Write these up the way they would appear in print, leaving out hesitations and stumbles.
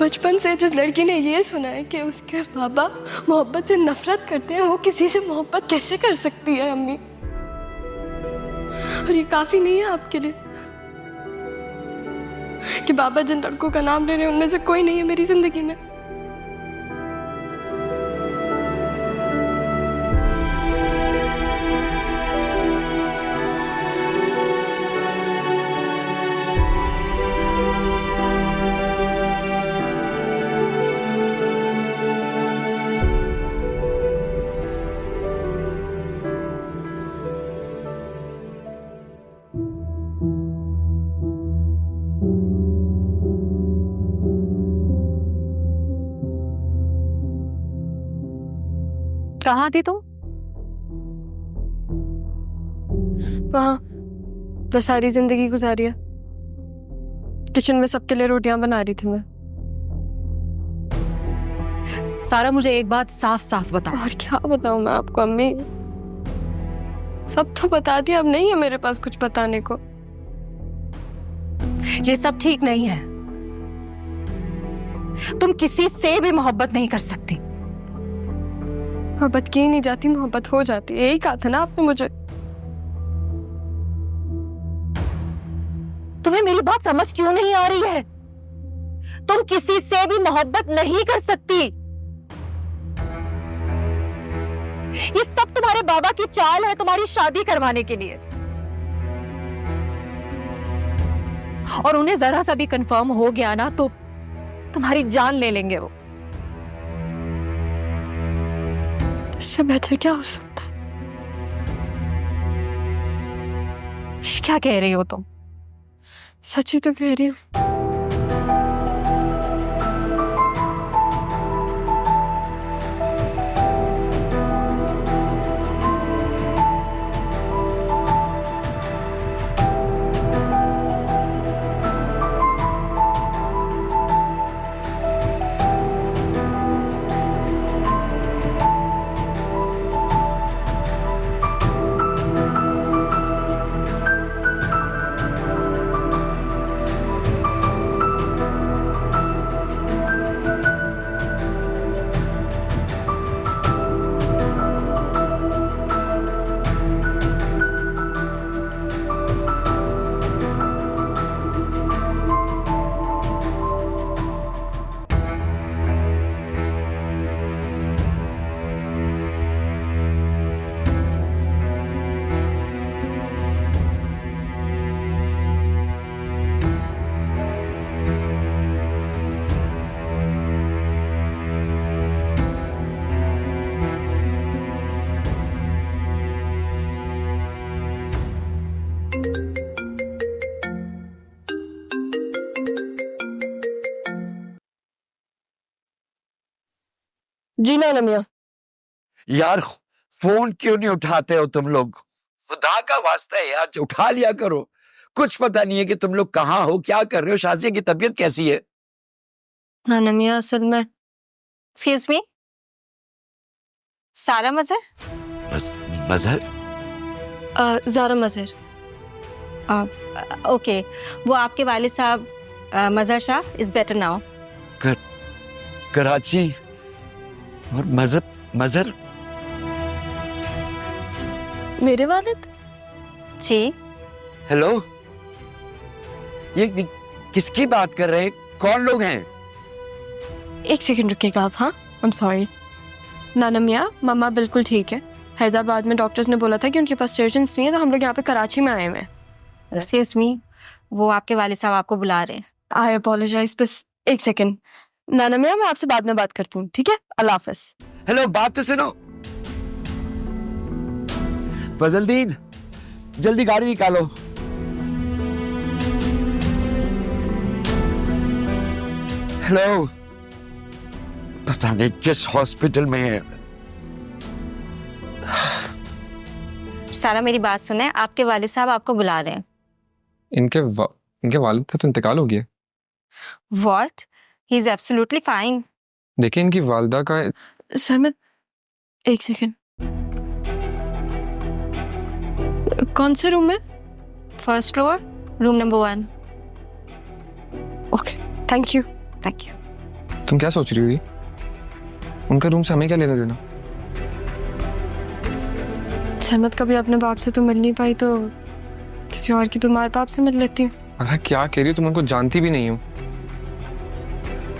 बचपन से जिस लड़की ने ये सुना है कि उसके बाबा मोहब्बत से नफरत करते हैं, वो किसी से मोहब्बत कैसे कर सकती है अम्मी? और ये काफी नहीं है आपके लिए कि बाबा जिन लड़कों का नाम ले रहे हैं उनमें से कोई नहीं है मेरी जिंदगी में? कहाँ थी तुम? वहाँ जो सारी जिंदगी गुजारी है, किचन में सबके लिए रोटियां बना रही थी मैं। सारा, मुझे एक बात साफ साफ बता। और क्या बताऊं मैं आपको अम्मी? सब तो बता दिया, अब नहीं है मेरे पास कुछ बताने को। ये सब ठीक नहीं है। तुम किसी से भी मोहब्बत नहीं कर सकती। मोहब्बत की नहीं जाती, मोहब्बत हो जाती है। यही कहा था ना आपने मुझे। तुम्हें मेरी बात समझ क्यों नहीं आ रही है? तुम किसी से भी मोहब्बत नहीं कर सकती। ये सब तुम्हारे बाबा की चाल है तुम्हारी शादी करवाने के लिए। और उन्हें जरा सा भी कंफर्म हो गया ना तो तुम्हारी जान ले लेंगे वो। इससे बेहतर क्या हो सकता है? क्या कह रही हो तुम? सच ही तो कह रही हूँ। जी ना नमिया। यार फोन क्यों नहीं उठाते हो तुम लोग? खुदा का वास्ता है यार, उठा लिया करो। कुछ पता नहीं है कि तुम लोग कहाँ हो, क्या कर रहे हो। शाजिया की तबीयत कैसी है? हाँ नमिया, असल में एक्सक्यूज मी, सारा मजहर? मजहर? ज़ारा मजहर। ओके, वो आपके वालिद साहब Mazhar Shah is better now. Karachi और मजहर? मेरे वालिद? जी। हेलो, ये किसकी बात कर रहे हैं? कौन लोग हैं? एक सेकंड रुकिएगा आप। हाँ, आई एम सॉरी। ना नमिया, मम्मा बिल्कुल ठीक है। हैदराबाद में डॉक्टर्स ने बोला था कि उनके पास सर्जन्स नहीं है, तो हम लोग यहाँ पे कराची में आए हुए हैं। एक्सक्यूज मी, वो आपके वालिद साहब आपको बुला रहे हैं। आई अपोलोजाइज, बस एक सेकंड। ना नमिया, मैं आपसे बाद में बात करती हूँ, ठीक है? अल्लाह हाफिज। हेलो, बात तो सुनो। फजलदीन, जल्दी गाड़ी निकालो। हेलो, पता नहीं किस हॉस्पिटल में है। सारा, मेरी बात सुने, आपके वालिद साहब आपको बुला रहे हैं। इनके वालिद का तो इंतकाल हो गया। What? He is absolutely fine. देखिए, इनकी वालिदा का। सर मैं एक सेकंड, कौन से रूम में? First floor, room number 1। Okay, thank you. Thank you. तुम क्या सोच रही हो ये? उनका रूम से हमें क्या लेना देना? सरमत कभी अपने बाप से तो मिल नहीं पाई, तो किसी और की बीमार बाप से मिल लेती हूँ। अरे क्या कह रही हो? तुम उनको जानती भी नहीं हो।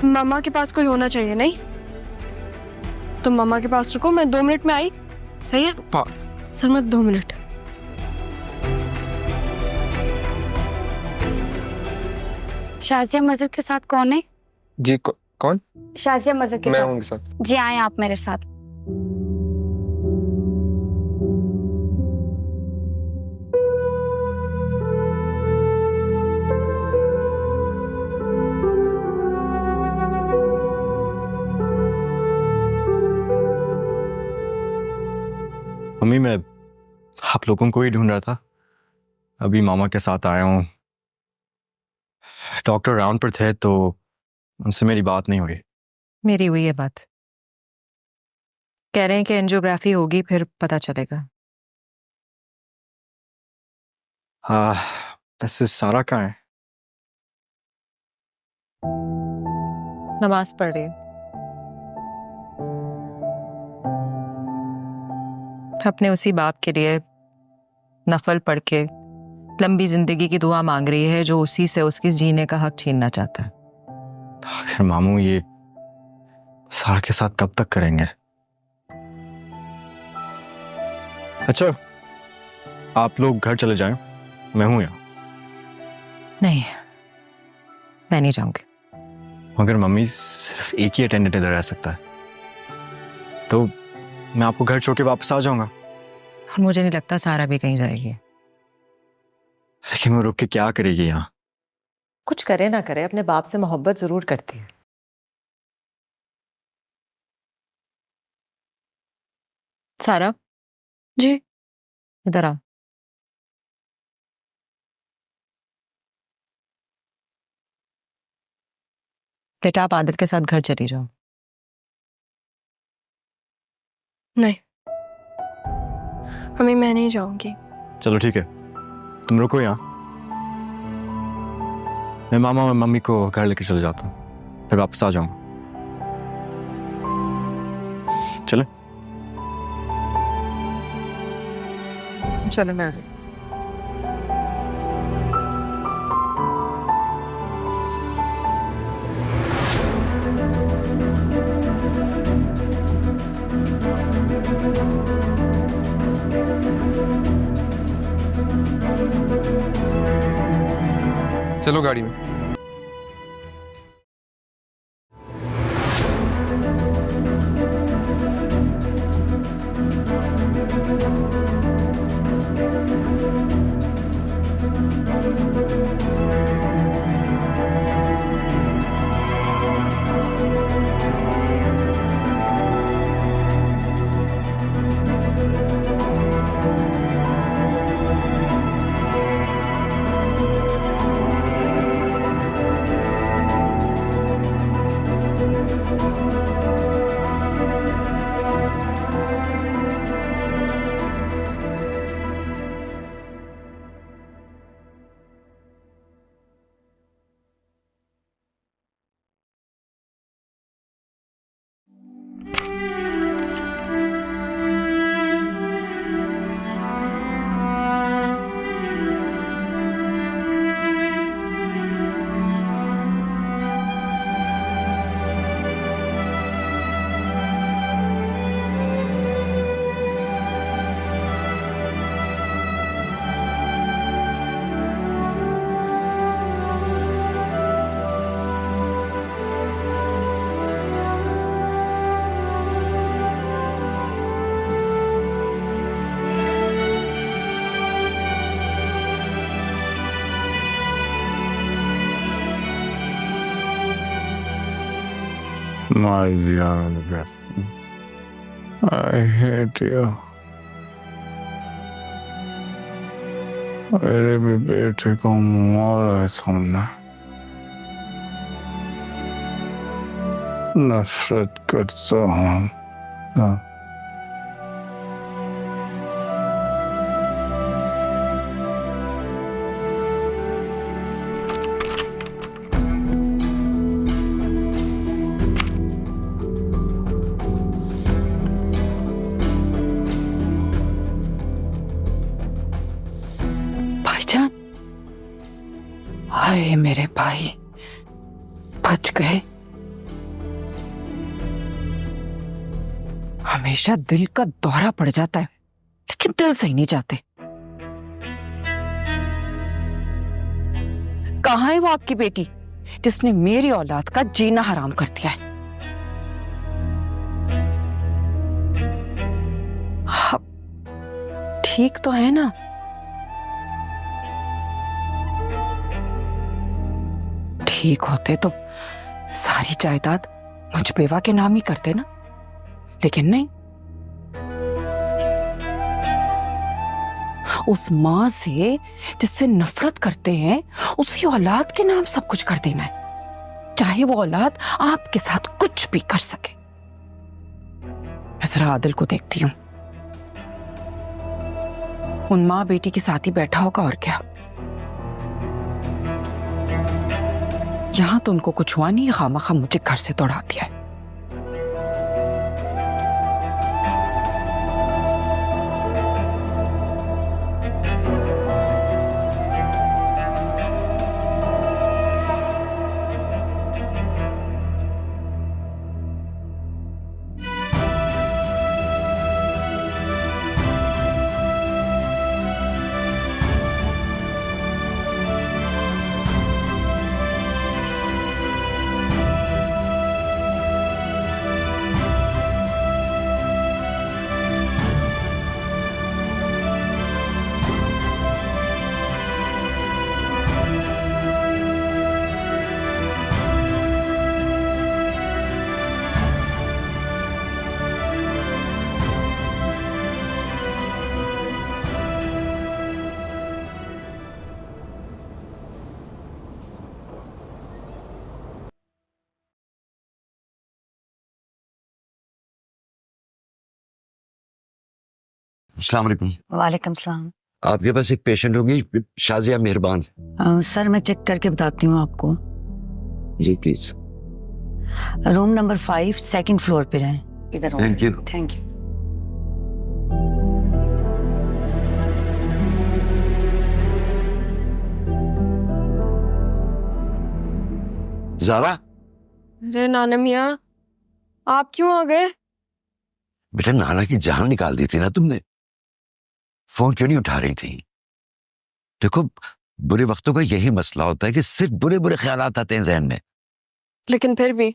मामा के पास कोई होना चाहिए, नहीं? तुम मामा के पास रुको, मैं 2 मिनट में आई। सही है सरमत, 2 मिनट। शाजिया मजहर के साथ कौन है? जी कौन? शाजिया मजहर के मैं साथ। हूँ उनके साथ। जी आए आप मेरे साथ। मम्मी, मैं आप लोगों को ही ढूंढ रहा था। अभी मामा के साथ आया हूँ। डॉक्टर राउंड पर थे तो उनसे मेरी बात नहीं हुई। मेरी हुई है बात। कह रहे हैं कि एंजियोग्राफी होगी, फिर पता चलेगा। हाँ, वैसे सारा कहाँ है? नमाज पढ़ रही है। अपने उसी बाप के लिए नफल पढ़ के लंबी जिंदगी की दुआ मांग रही है, जो उसी से उसकी जीने का हक छीनना चाहता है। आखिर मामू ये सारा के साथ कब तक करेंगे? अच्छा, आप लोग घर चले जाएं, मैं हूं यहाँ। नहीं, मैं नहीं जाऊंगी। मगर मम्मी, सिर्फ एक ही अटेंडेंट इधर रह सकता है, तो मैं आपको घर छोड़ के वापस आ जाऊंगा। और मुझे नहीं लगता सारा भी कहीं जाएगी। लेकिन वो रुक के क्या करेगी यहाँ? कुछ करे ना करे, अपने बाप से मोहब्बत जरूर करती है। सारा जी इधर आओ। बेटा, आप आदिल के साथ घर चली जाओ। नहीं मम्मी, मैं नहीं जाऊंगी। चलो ठीक है, तुम रुको यहाँ। मैं मामा और मम्मी को घर लेके चले जाता हूँ, फिर वापस आ जाऊंगा। चले? चलो मैं चलो गाड़ी में। My dear, I hate you. मेरे भी बेटे को मारा है तुमने। नफरत करता हूँ। गए भाई, बच गए। हमेशा दिल का दौरा पड़ जाता है, लेकिन दिल सही नहीं जाते। कहाँ है वो आपकी बेटी जिसने मेरी औलाद का जीना हराम कर दिया है? हाँ, ठीक तो है ना? ठीक होते तो सारी जायदाद मुझ बेवा के नाम ही करते ना, लेकिन नहीं। उस मां से जिससे नफरत करते हैं, उसी औलाद के नाम सब कुछ कर देना है, चाहे वो औलाद आपके साथ कुछ भी कर सके। मैं जरा आदिल को देखती हूं, उन मां बेटी के साथ ही बैठा होगा और क्या। यहां तो उनको कुछ हुआ नहीं, खामखा मुझे घर से दौड़ा दिया है। अस्सलाम वालेकुम। वालेकुम सलाम। आपके पास एक पेशेंट होगी, शाजिया मेहरबान। सर मैं चेक करके बताती हूँ आपको। जी please. Room number 5 second floor पे जाएं। इधर। Thank you. Thank you. Zara, अरे नाना मियाँ, आप क्यों आ गए? बेटा नाना की जान निकाल दी थी ना तुमने, फोन क्यों नहीं उठा रही थी? देखो बुरे वक्तों का यही मसला होता है कि सिर्फ बुरे बुरे ख्यालात आते हैं जहन में। लेकिन फिर भी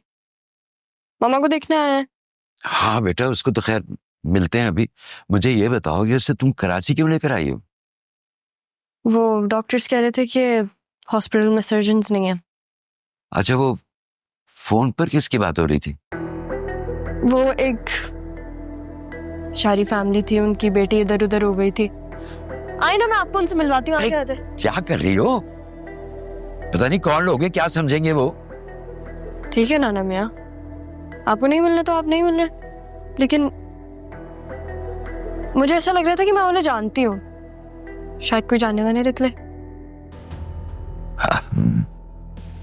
मामा को देखने आया है। हाँ बेटा, उसको तो खैर मिलते हैं अभी। मुझे ये बताओ कि उससे तुम कराची क्यों लेकर आई हो? वो डॉक्टर्स कह रहे थे कि हॉस्पिटल में सर्जन्स नहीं है। अच्छा, वो फोन पर किसकी बात हो रही थी? वो एक शारी फैमिली थी, उनकी बेटी इधर उधर हो गई थी। आई ना, मैं आपको उनसे मिलवाती हूँ। आगे आ जाए। क्या कर रही हो? पता नहीं कौन लोग हैं, क्या समझेंगे वो। ठीक है नाना मियाँ, आपको नहीं मिलना तो आप नहीं मिलना, लेकिन मुझे ऐसा लग रहा था कि मैं उन्हें जानती हूँ, शायद कोई जानने वाले निकले।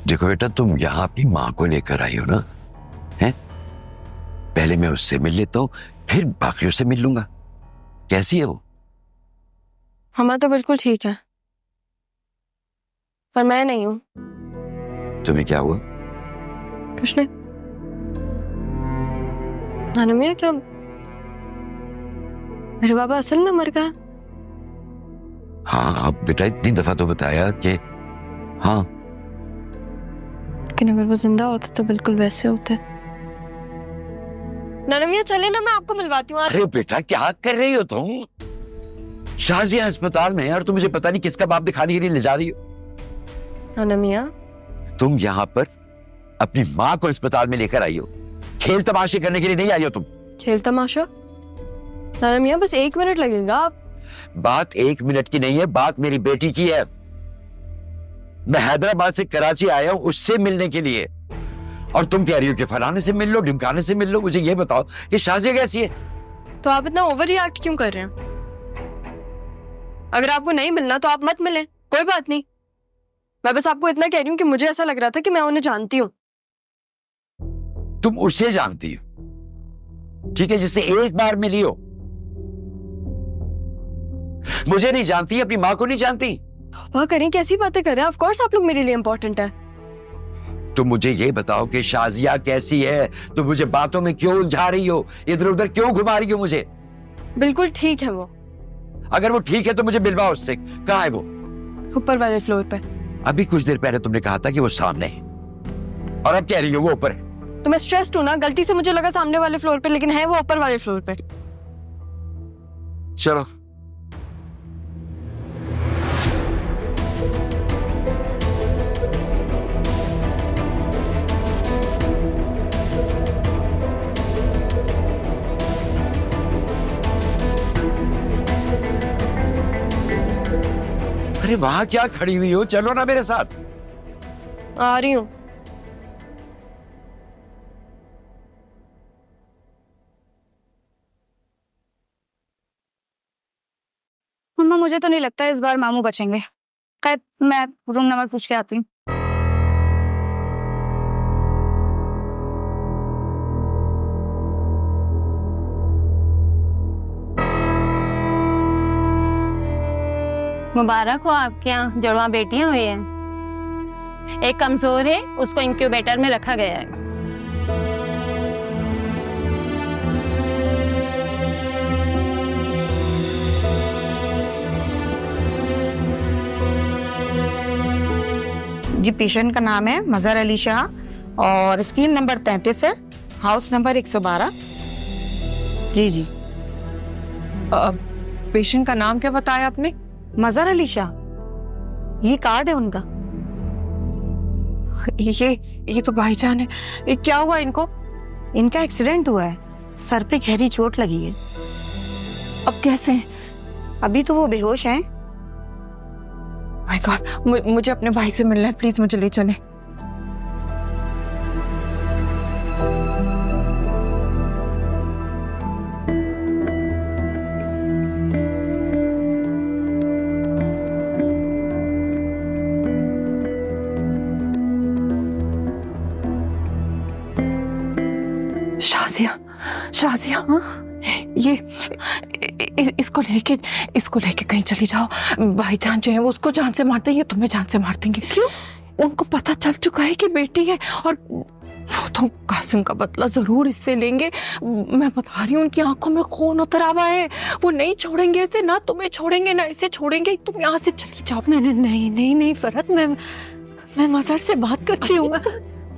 देखो बेटा, तुम यहाँ अपनी माँ को लेकर आई हो ना, हैं? पहले मैं उससे मिल लेता हूँ, फिर बाकियों से मिल लूंगा। कैसी है वो? हमारा तो बिल्कुल ठीक है, पर मैं नहीं हूँ। तुम्हें क्या हुआ? कुछ नहीं। नाना मियाँ, क्या मेरे बाबा असल में मर गए? हाँ, अब बेटा इतनी दफा तो बताया कि हाँ, लेकिन अगर वो जिंदा होते तो बिल्कुल वैसे होते। नाना मियाँ चले ना, मैं आपको मिलवाती हूँ। अरे बेटा क्या कर रही हो तुम? शाजिया अस्पताल में है और तुम मुझे पता नहीं किसका बाप दिखाने के लिए ले जा रही हो। नाना मियाँ, तुम यहाँ पर अपनी माँ को अस्पताल में लेकर आई हो, खेल तमाशे करने के लिए नहीं आई हो तुम। खेल तमाशा? नाना मियाँ बस 1 मिनट लगेगा। आप बात 1 मिनट की नहीं है, बात मेरी बेटी की है। मैं हैदराबाद से कराची आया हूं उससे मिलने के लिए, और तुम कह रही हो कि फलाने से मिल लो, ढिमकाने से मिल लो। मुझे ये बताओ कि शाजिया कैसी है? तो आप इतना ओवर रिएक्ट क्यों कर रहे हैं? अगर आपको नहीं मिलना तो आप मत मिलें, कोई बात नहीं। मैं बस आपको इतना कह रही हूँ कि मुझे ऐसा लग रहा था कि मैं उन्हें जानती हूँ। तुम उसे जानती हो, ठीक है, जिससे एक बार मिली हो। मुझे नहीं जानती, अपनी माँ को नहीं जानती। तौबा करें, कैसी बातें कर रहे हैं? ऑफ कोर्स आप लोग मेरे लिए इंपॉर्टेंट है। तुम मुझे ये बताओ कि शाजिया कैसी है? तुम मुझे बातों में क्यों उलझा रही हो, इधर उधर क्यों घुमा रही हो मुझे? बिल्कुल ठीक है वो, अगर वो ठीक है तो मुझे मिलवाओ उससे। कहाँ है वो? ऊपर वाले फ्लोर पे। अभी कुछ देर पहले तुमने कहा था कि वो सामने है, और अब कह रही हो वो ऊपर है। तो मैं स्ट्रेस्ड हूँ ना, गलती से मुझे लगा सामने वाले फ्लोर पे, लेकिन है वो ऊपर वाले फ्लोर पे। चलो। अरे वहां क्या खड़ी हुई हो, चलो ना मेरे साथ। आ रही हूँ। मम्मा मुझे तो नहीं लगता इस बार मामू बचेंगे। खैर मैं रूम नंबर पूछ के आती हूँ। मुबारक हो, आपके यहाँ जुड़वा बेटियां हुई हैं। एक कमजोर है, उसको इंक्यूबेटर में रखा गया है। जी पेशेंट का नाम है मजहर अली शाह और स्क्रीन नंबर 35 है, हाउस नंबर 112। जी जी। पेशेंट का नाम क्या बताया आपने? मजहर अली शाह, ये कार्ड है उनका। ये तो भाईजान है। ये क्या हुआ इनको? इनका एक्सीडेंट हुआ है, सर पे गहरी चोट लगी है। अब कैसे हैं? अभी तो वो बेहोश हैं। माय गॉड, मुझे अपने भाई से मिलना है, प्लीज मुझे ले चले। शाजिया, शाजिया, हाँ? इसको लेके कहीं चली जाओ। भाईजान जो है वो उसको जान से मारते हैं, तुम्हें जान से मार देंगे। क्यों? उनको पता चल चुका है कि बेटी है, और वो तो कासिम का बदला जरूर इससे लेंगे। मैं बता रही हूँ, उनकी आंखों में खून उतर आवा है। वो नहीं छोड़ेंगे इसे, ना तुम्हें छोड़ेंगे ना इसे छोड़ेंगे। तुम यहाँ से चली जाओ। नहीं फरहत, मैं मजहर से बात करती हूँ।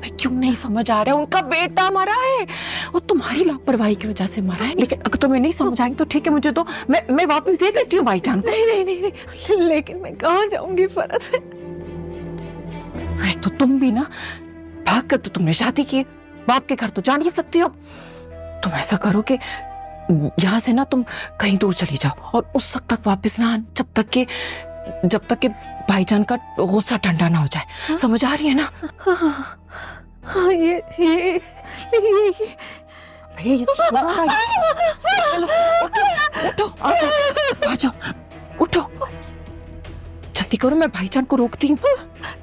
मैं क्यों नहीं समझ आ रहा है? उनका बेटा मरा है, वो तुम्हारी लापरवाही की वजह से मरा है। लेकिन अगर तुम्हें नहीं समझ आएंगे तो ठीक है, मुझे तो मैं वापस दे देती हूँ भाईजान को। नहीं, लेकिन मैं कहाँ जाऊंगी फरहत? तो तुम भी ना, भाग कर तो तुमने शादी की, बाप के घर तो जा नहीं सकती हो। तुम ऐसा करो कि यहाँ से ना तुम कहीं दूर चली जाओ, और उस वक्त तक वापस ना आना जब तक के भाईजान का गुस्सा ठंडा ना हो जाए। हाँ? समझ आ रही है ना? हाँ, ये छोड़ो। चलो उठो, आ जाओ, उठो, जल्दी करो, मैं भाईजान को रोकती हूँ।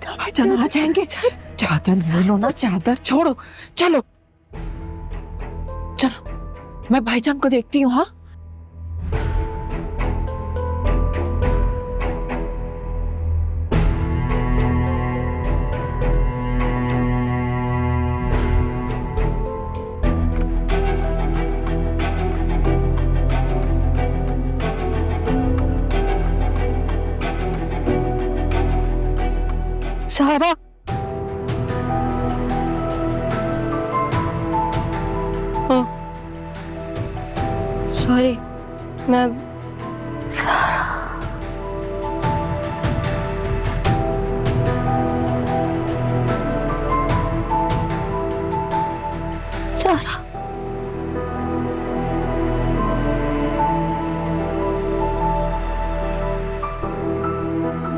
भाईजान आ जाएंगे। चादर ले लो ना, चादर छोड़ो। चलो, मैं भाईजान को देखती हूँ। हाँ, सारा, सॉरी, मैं सारा,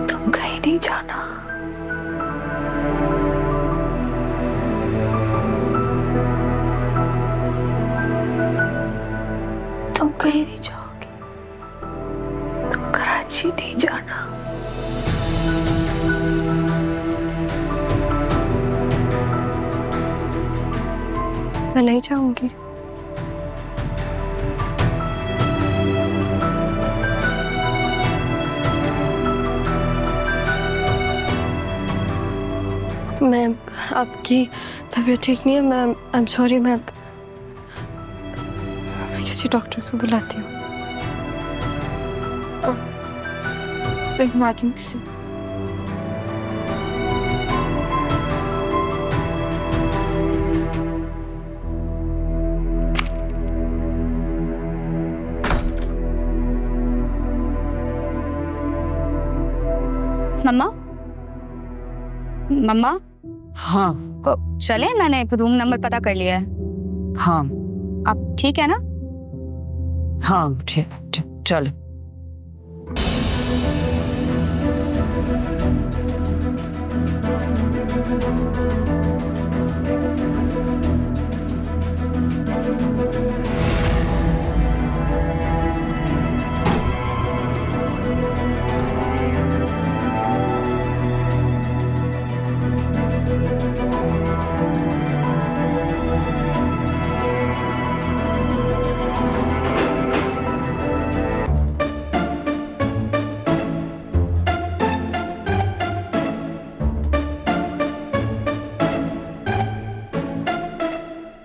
तुम कहीं नहीं जाना। तुम कहीं नहीं जाओगे, तुम कराची नहीं जाना। मैं नहीं जाऊंगी। मैं आपकी तबीयत ठीक नहीं है, मैं आई एम सॉरी, मैं किसी डॉक्टर को बुलाती हूँ। मैं घुमाती हूँ किसी। मम्मा, मम्मा हाँ चले, मैंने रूम नंबर पता कर लिया है। हाँ आप ठीक है ना? हाँ ठीक ठीक, चल।